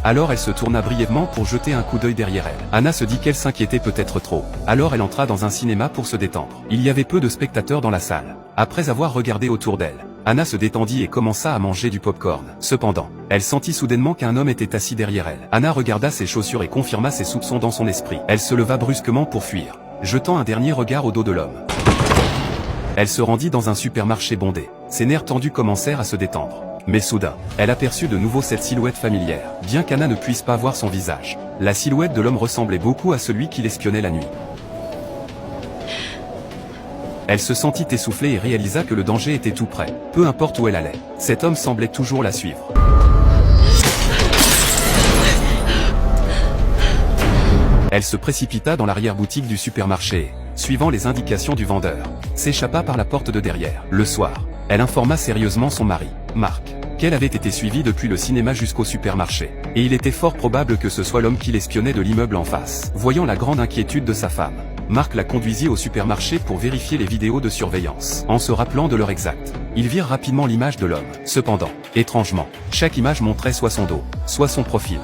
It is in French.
Alors elle se tourna brièvement pour jeter un coup d'œil derrière elle. Anna se dit qu'elle s'inquiétait peut-être trop. Alors elle entra dans un cinéma pour se détendre. Il y avait peu de spectateurs dans la salle. Après avoir regardé autour d'elle, Anna se détendit et commença à manger du popcorn. Cependant, elle sentit soudainement qu'un homme était assis derrière elle. Anna regarda ses chaussures et confirma ses soupçons dans son esprit. Elle se leva brusquement pour fuir, jetant un dernier regard au dos de l'homme. Elle se rendit dans un supermarché bondé. Ses nerfs tendus commencèrent à se détendre. Mais soudain, elle aperçut de nouveau cette silhouette familière. Bien qu'Anna ne puisse pas voir son visage, la silhouette de l'homme ressemblait beaucoup à celui qui l'espionnait la nuit. Elle se sentit essoufflée et réalisa que le danger était tout près. Peu importe où elle allait, cet homme semblait toujours la suivre. Elle se précipita dans l'arrière-boutique du supermarché et, suivant les indications du vendeur, s'échappa par la porte de derrière. Le soir, elle informa sérieusement son mari, Marc, qu'elle avait été suivie depuis le cinéma jusqu'au supermarché, et il était fort probable que ce soit l'homme qui l'espionnait de l'immeuble en face. Voyant la grande inquiétude de sa femme, Marc la conduisit au supermarché pour vérifier les vidéos de surveillance. En se rappelant de l'heure exacte, ils virent rapidement l'image de l'homme. Cependant, étrangement, chaque image montrait soit son dos, soit son profil.